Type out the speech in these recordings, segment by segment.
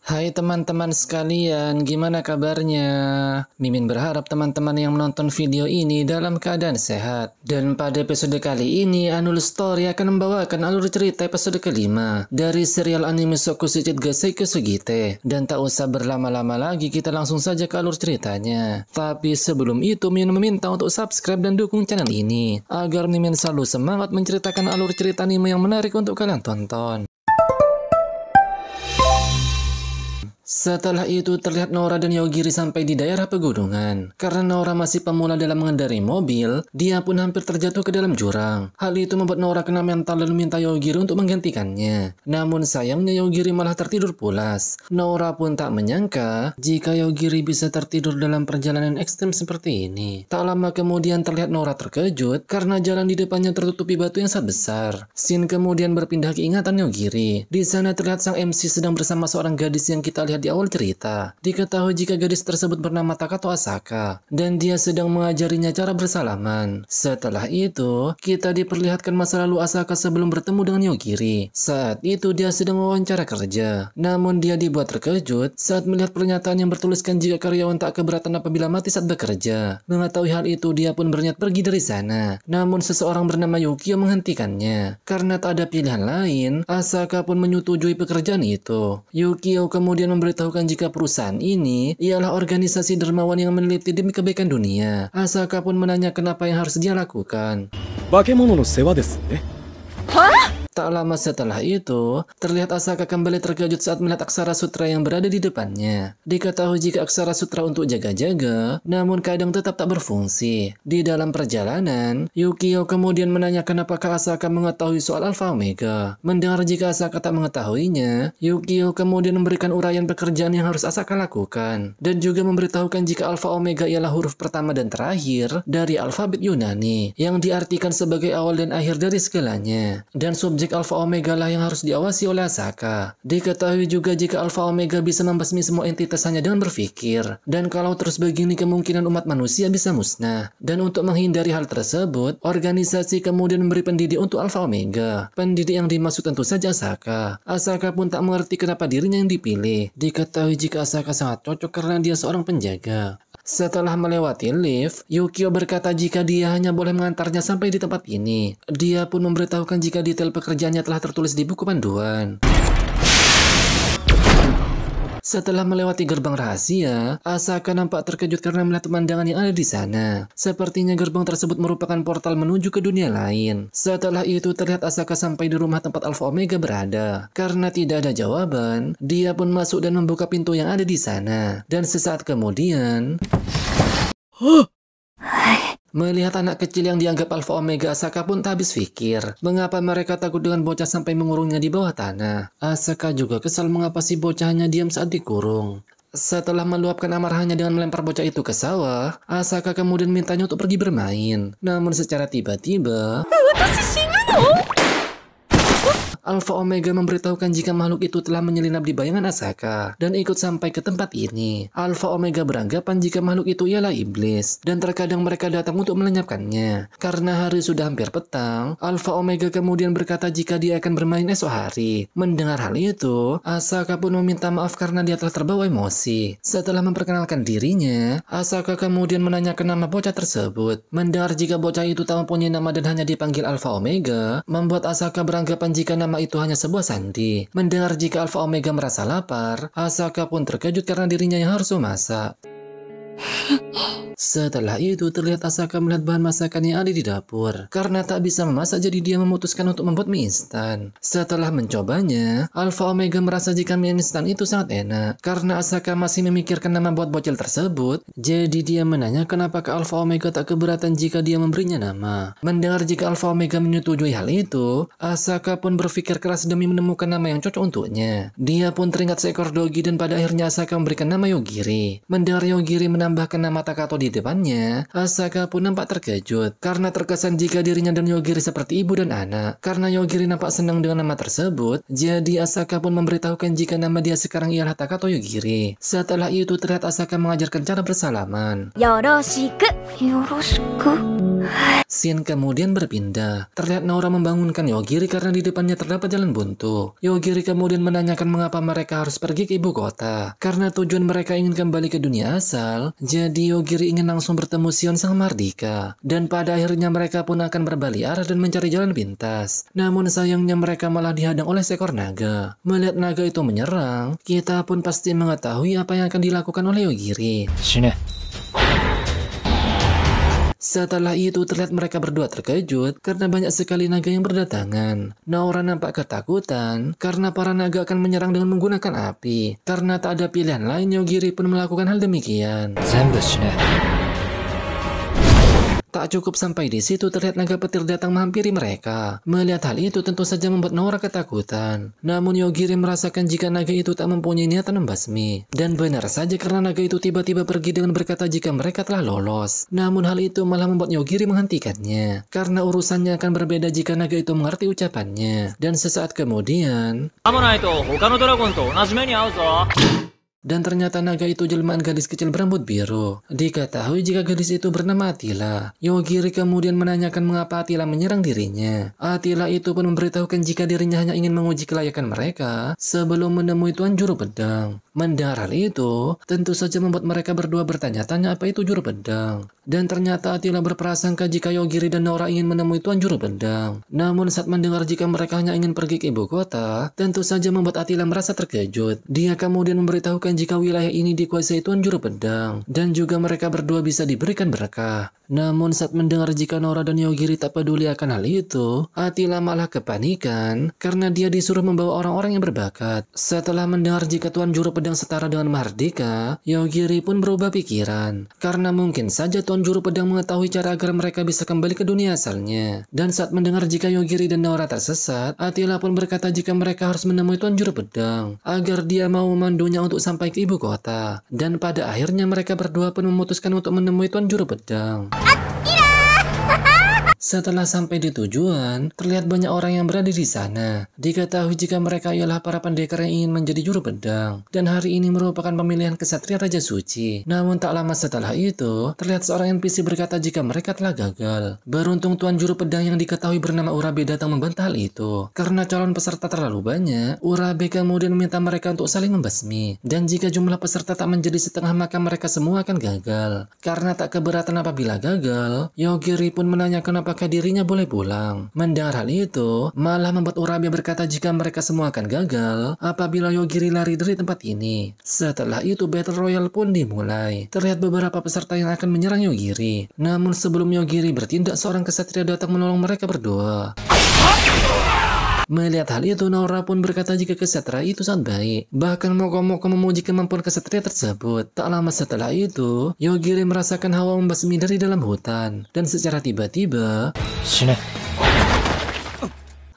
Hai teman-teman sekalian, gimana kabarnya? Mimin berharap teman-teman yang menonton video ini dalam keadaan sehat. Dan pada episode kali ini, Anul Story akan membawakan alur cerita episode kelima dari serial anime Sokushitsu Seikō Sugite. Dan tak usah berlama-lama lagi, kita langsung saja ke alur ceritanya. Tapi sebelum itu, Mimin meminta untuk subscribe dan dukung channel ini, agar Mimin selalu semangat menceritakan alur cerita anime yang menarik untuk kalian tonton. Setelah itu terlihat Nora dan Yogiri sampai di daerah pegunungan. Karena Nora masih pemula dalam mengendarai mobil, dia pun hampir terjatuh ke dalam jurang. Hal itu membuat Nora kena mental lalu minta Yogiri untuk menggantikannya. Namun sayangnya Yogiri malah tertidur pulas. Nora pun tak menyangka jika Yogiri bisa tertidur dalam perjalanan ekstrim seperti ini. Tak lama kemudian terlihat Nora terkejut karena jalan di depannya tertutupi batu yang sangat besar. Scene kemudian berpindah ke ingatan Yogiri. Di sana terlihat sang MC sedang bersama seorang gadis yang kita lihat di awal cerita. Diketahui jika gadis tersebut bernama Takato Asaka dan dia sedang mengajarinya cara bersalaman. Setelah itu, kita diperlihatkan masa lalu Asaka sebelum bertemu dengan Yogiri. Saat itu dia sedang wawancara kerja. Namun dia dibuat terkejut saat melihat pernyataan yang bertuliskan jika karyawan tak keberatan apabila mati saat bekerja. Mengetahui hal itu, dia pun berniat pergi dari sana. Namun seseorang bernama Yukio menghentikannya. Karena tak ada pilihan lain, Asaka pun menyetujui pekerjaan itu. Yukio kemudian memberitahukan jika perusahaan ini ialah organisasi dermawan yang meneliti demi kebaikan dunia. Asaka pun menanyakan apa yang harus dia lakukan. Bakemono no sewa desu ne. Tak lama setelah itu, terlihat Asaka kembali terkejut saat melihat aksara sutra yang berada di depannya. Diketahui jika aksara sutra untuk jaga-jaga, namun kadang tetap tak berfungsi. Di dalam perjalanan, Yukio kemudian menanyakan apakah Asaka mengetahui soal Alpha Omega. Mendengar jika Asaka tak mengetahuinya, Yukio kemudian memberikan uraian pekerjaan yang harus Asaka lakukan. Dan juga memberitahukan jika Alpha Omega ialah huruf pertama dan terakhir dari alfabet Yunani, yang diartikan sebagai awal dan akhir dari segalanya. Dan subjek Alpha Omega lah yang harus diawasi oleh Asaka. Diketahui juga jika Alpha Omega bisa membasmi semua entitas hanya dengan berpikir. Dan kalau terus begini kemungkinan umat manusia bisa musnah. Dan untuk menghindari hal tersebut, organisasi kemudian memberi pendidik untuk Alpha Omega. Pendidik yang dimaksud tentu saja Asaka. Asaka pun tak mengerti kenapa dirinya yang dipilih. Diketahui jika Asaka sangat cocok karena dia seorang penjaga. Setelah melewati lift, Yukio berkata jika dia hanya boleh mengantarnya sampai di tempat ini. Dia pun memberitahukan jika detail pekerjaannya telah tertulis di buku panduan. Setelah melewati gerbang rahasia, Asaka nampak terkejut karena melihat pemandangan yang ada di sana. Sepertinya gerbang tersebut merupakan portal menuju ke dunia lain. Setelah itu terlihat Asaka sampai di rumah tempat Alpha Omega berada. Karena tidak ada jawaban, dia pun masuk dan membuka pintu yang ada di sana. Dan sesaat kemudian... Melihat anak kecil yang dianggap Alpha Omega, Asaka pun tak habis pikir. Mengapa mereka takut dengan bocah sampai mengurungnya di bawah tanah? Asaka juga kesal mengapa si bocah hanya diam saat dikurung. Setelah meluapkan amarahnya dengan melempar bocah itu ke sawah, Asaka kemudian mintanya untuk pergi bermain. Namun secara tiba-tiba... Alpha Omega memberitahukan jika makhluk itu telah menyelinap di bayangan Asaka dan ikut sampai ke tempat ini. Alpha Omega beranggapan jika makhluk itu ialah iblis dan terkadang mereka datang untuk melenyapkannya. Karena hari sudah hampir petang, Alpha Omega kemudian berkata jika dia akan bermain esok hari. Mendengar hal itu, Asaka pun meminta maaf karena dia telah terbawa emosi. Setelah memperkenalkan dirinya, Asaka kemudian menanyakan nama bocah tersebut. Mendengar jika bocah itu tak mempunyai nama dan hanya dipanggil Alpha Omega, membuat Asaka beranggapan jika nama itu hanya sebuah sandi. Mendengar jika Alpha Omega merasa lapar, Asaka pun terkejut karena dirinya yang harus memasak. Setelah itu terlihat Asaka melihat bahan masakan yang ada di dapur. Karena tak bisa memasak jadi dia memutuskan untuk membuat mie instan. Setelah mencobanya, Alpha Omega merasa jika mie instan itu sangat enak. Karena Asaka masih memikirkan nama buat bocil tersebut, jadi dia menanyakan apakah Alpha Omega tak keberatan jika dia memberinya nama. Mendengar jika Alpha Omega menyetujui hal itu, Asaka pun berpikir keras demi menemukan nama yang cocok untuknya. Dia pun teringat seekor dogi dan pada akhirnya Asaka memberikan nama Yogiri. Mendengar Yogiri menambahkan nama Takato di depannya, Asaka pun nampak terkejut karena terkesan jika dirinya dan Yogiri seperti ibu dan anak. Karena Yogiri nampak senang dengan nama tersebut, jadi Asaka pun memberitahukan jika nama dia sekarang ialah Takato Yogiri. Setelah itu terlihat Asaka mengajarkan cara bersalaman. Yoroshiku. Yoroshiku. Scene kemudian berpindah. Terlihat Nora membangunkan Yogiri karena di depannya terdapat jalan buntu. Yogiri kemudian menanyakan mengapa mereka harus pergi ke ibu kota. Karena tujuan mereka ingin kembali ke dunia asal, jadi Yogiri ingin langsung bertemu Shion sang mardika. Dan pada akhirnya mereka pun akan berbalik arah dan mencari jalan pintas. Namun sayangnya mereka malah dihadang oleh seekor naga. Melihat naga itu menyerang, kita pun pasti mengetahui apa yang akan dilakukan oleh Yogiri. Setelah itu terlihat mereka berdua terkejut karena banyak sekali naga yang berdatangan. Nora nampak ketakutan karena para naga akan menyerang dengan menggunakan api. Karena tak ada pilihan lain, Yogiri pun melakukan hal demikian. Tak cukup sampai di situ, terlihat naga petir datang menghampiri mereka. Melihat hal itu tentu saja membuat Nora ketakutan. Namun Yogiri merasakan jika naga itu tak mempunyai niatan membasmi. Dan benar saja karena naga itu tiba-tiba pergi dengan berkata jika mereka telah lolos. Namun hal itu malah membuat Yogiri menghentikannya. Karena urusannya akan berbeda jika naga itu mengerti ucapannya. Dan sesaat kemudian... Dan ternyata naga itu jelmaan gadis kecil berambut biru. Diketahui jika gadis itu bernama Attila. Yogiri kemudian menanyakan mengapa Attila menyerang dirinya. Attila itu pun memberitahukan jika dirinya hanya ingin menguji kelayakan mereka sebelum menemui Tuan Juru Pedang. Mendengar hal itu, tentu saja membuat mereka berdua bertanya-tanya apa itu Juru Pedang. Dan ternyata Attila berprasangka jika Yogiri dan Nora ingin menemui Tuan Juru Pedang. Namun saat mendengar jika mereka hanya ingin pergi ke ibu kota, tentu saja membuat Attila merasa terkejut. Dia kemudian memberitahukan jika wilayah ini dikuasai Tuan Juru Pedang dan juga mereka berdua bisa diberikan berkah. Namun saat mendengar jika Nora dan Yogiri tak peduli akan hal itu, Attila malah kepanikan karena dia disuruh membawa orang-orang yang berbakat. Setelah mendengar jika Tuan Juru Pedang setara dengan Mahardika, Yogiri pun berubah pikiran karena mungkin saja Tuan Juru Pedang mengetahui cara agar mereka bisa kembali ke dunia asalnya. Dan saat mendengar jika Yogiri dan Nora tersesat, Attila pun berkata jika mereka harus menemui Tuan Juru Pedang agar dia mau memandunya untuk sampai ke ibu kota. Dan pada akhirnya mereka berdua pun memutuskan untuk menemui Tuan Juru Pedang. Setelah sampai di tujuan, terlihat banyak orang yang berada di sana. Diketahui jika mereka ialah para pendekar yang ingin menjadi juru pedang. Dan hari ini merupakan pemilihan kesatria Raja Suci. Namun tak lama setelah itu, terlihat seorang NPC berkata jika mereka telah gagal. Beruntung Tuan Juru Pedang yang diketahui bernama Urabe datang membantah hal itu. Karena calon peserta terlalu banyak, Urabe kemudian meminta mereka untuk saling membasmi. Dan jika jumlah peserta tak menjadi setengah, maka mereka semua akan gagal. Karena tak keberatan apabila gagal, Yogiri pun menanyakan apakah dirinya boleh pulang. Mendengar hal itu, malah membuat Urabe berkata jika mereka semua akan gagal apabila Yogiri lari dari tempat ini. Setelah itu Battle Royale pun dimulai. Terlihat beberapa peserta yang akan menyerang Yogiri. Namun sebelum Yogiri bertindak, seorang kesatria datang menolong mereka berdua. Melihat hal itu, Nora pun berkata jika kesatria itu sangat baik. Bahkan Moko memuji kemampuan kesatria tersebut. Tak lama setelah itu, Yogiri merasakan hawa membasmi dari dalam hutan. Dan secara tiba-tiba...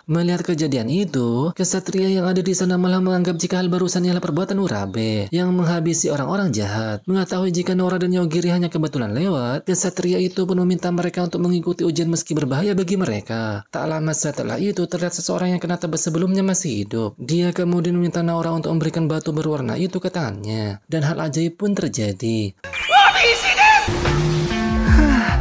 Melihat kejadian itu, kesatria yang ada di sana malah menganggap jika hal barusan ialah perbuatan Urabe yang menghabisi orang-orang jahat. Mengetahui jika Nora dan Yogiri hanya kebetulan lewat, kesatria itu pun meminta mereka untuk mengikuti ujian meski berbahaya bagi mereka. Tak lama setelah itu, terlihat seseorang yang kena tebas sebelumnya masih hidup. Dia kemudian meminta Nora untuk memberikan batu berwarna itu ke tangannya. Dan hal ajaib pun terjadi.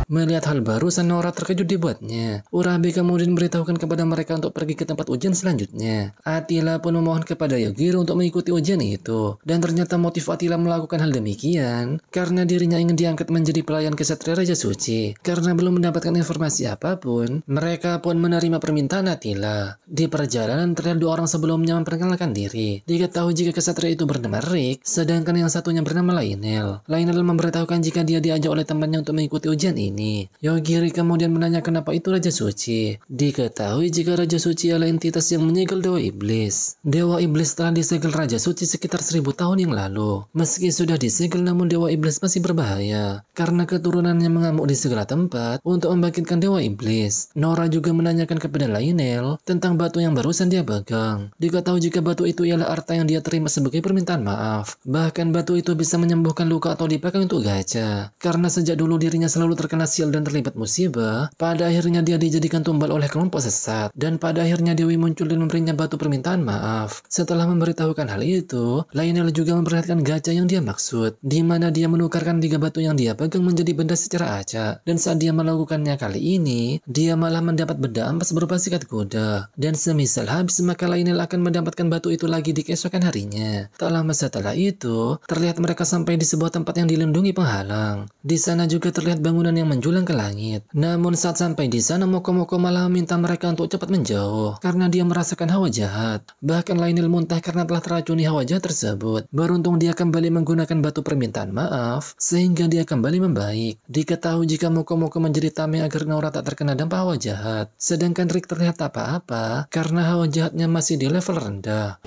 Melihat hal barusan, Nora terkejut dibuatnya. Urabe kemudian memberitahukan kepada mereka untuk pergi ke tempat ujian selanjutnya. Attila pun memohon kepada Yogiri untuk mengikuti ujian itu. Dan ternyata motif Attila melakukan hal demikian karena dirinya ingin diangkat menjadi pelayan kesatria Raja Suci. Karena belum mendapatkan informasi apapun, mereka pun menerima permintaan Attila. Di perjalanan terlihat dua orang sebelumnya memperkenalkan diri. Diketahui jika kesatria itu bernama Rick, sedangkan yang satunya bernama Lionel. Lionel memberitahukan jika dia diajak oleh temannya untuk mengikuti ujian ini. Yogiri kemudian menanyakan apa itu Raja Suci. Diketahui jika Raja Suci adalah entitas yang menyegel Dewa Iblis. Dewa Iblis telah disegel Raja Suci sekitar 1000 tahun yang lalu. Meski sudah disegel, namun Dewa Iblis masih berbahaya karena keturunannya mengamuk di segala tempat untuk membangkitkan Dewa Iblis. Nora juga menanyakan kepada Lionel tentang batu yang barusan dia pegang. Diketahui jika batu itu ialah harta yang dia terima sebagai permintaan maaf. Bahkan batu itu bisa menyembuhkan luka atau dipakai untuk gacha. Karena sejak dulu dirinya selalu terkena sial dan terlibat musibah, pada akhirnya dia dijadikan tumbal oleh kelompok sesat. Dan pada akhirnya Dewi muncul dan memberinya batu permintaan maaf. Setelah memberitahukan hal itu, Lionel juga memperlihatkan gacha yang dia maksud, di mana dia menukarkan 3 batu yang dia pegang menjadi benda secara acak. Dan saat dia melakukannya kali ini, dia malah mendapat benda ampas berupa sikat kuda. Dan semisal habis, maka Lionel akan mendapatkan batu itu lagi di keesokan harinya. Tak lama setelah itu, terlihat mereka sampai di sebuah tempat yang dilindungi penghalang. Di sana juga terlihat bangunan yang menjulang ke langit. Namun saat sampai di sana, Mokomoko malah meminta mereka untuk cepat menjauh karena dia merasakan hawa jahat. Bahkan Lionel muntah karena telah teracuni hawa jahat tersebut. Beruntung dia kembali menggunakan batu permintaan maaf sehingga dia kembali membaik. Diketahui jika Mokomoko menjadi tameng agar Nora tak terkena dampak hawa jahat. Sedangkan Rick terlihat tak apa-apa karena hawa jahatnya masih di level rendah.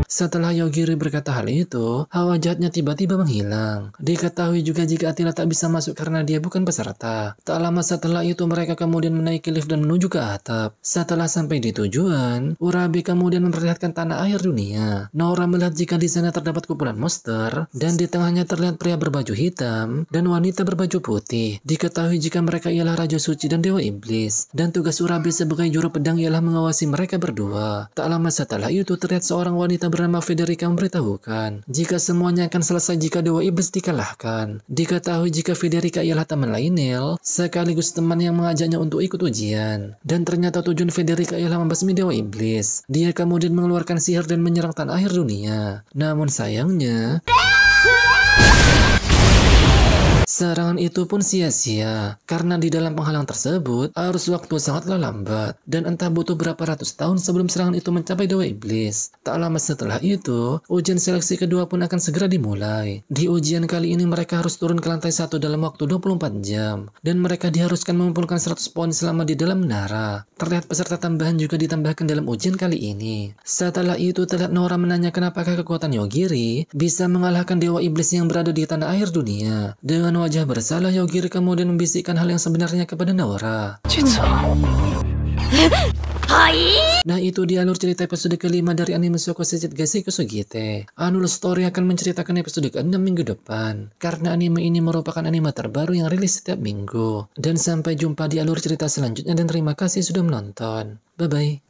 Setelah Yogiri berkata hal itu, hawa jahatnya tiba-tiba menghilang. Diketahui juga jika Attila tak bisa masuk karena dia bukan peserta. Tak lama setelah itu mereka kemudian menaiki lift dan menuju ke atap. Setelah sampai di tujuan, Urabe kemudian memperlihatkan tanah air dunia. Nora melihat jika di sana terdapat kumpulan monster dan di tengahnya terlihat pria berbaju hitam dan wanita berbaju putih. Diketahui jika mereka ialah Raja Suci dan Dewa Iblis. Dan tugas Urabe sebagai juru pedang ialah mengawasi mereka berdua. Tak lama setelah itu terlihat seorang wanita bernama Federica memberitahukan jika semuanya akan selesai jika Dewa Iblis dikalahkan. Diketahui jika Federica ialah teman Lionel sekaligus teman yang mengajaknya untuk ikut ujian. Dan ternyata tujuan Federica ialah membasmi Dewa Iblis. Dia kemudian mengeluarkan sihir dan menyerang tanah air dunia. Namun sayangnya serangan itu pun sia-sia, karena di dalam penghalang tersebut arus waktu sangatlah lambat, dan entah butuh berapa ratus tahun sebelum serangan itu mencapai Dewa Iblis. Tak lama setelah itu, ujian seleksi kedua pun akan segera dimulai. Di ujian kali ini mereka harus turun ke lantai 1 dalam waktu 24 jam, dan mereka diharuskan mengumpulkan 100 poin selama di dalam menara. Terlihat peserta tambahan juga ditambahkan dalam ujian kali ini. Setelah itu terlihat Nora menanyakan apakah kekuatan Yogiri bisa mengalahkan Dewa Iblis yang berada di tanah air dunia. Dengan wajah bersalah, Yogiri kemudian membisikkan hal yang sebenarnya kepada Nora. Nah, itu di alur cerita episode kelima dari anime Shoko Seijutsu Gasei Kusugite. Anul Story akan menceritakan episode ke-6 minggu depan, karena anime ini merupakan anime terbaru yang rilis setiap minggu. Dan sampai jumpa di alur cerita selanjutnya dan terima kasih sudah menonton. Bye-bye.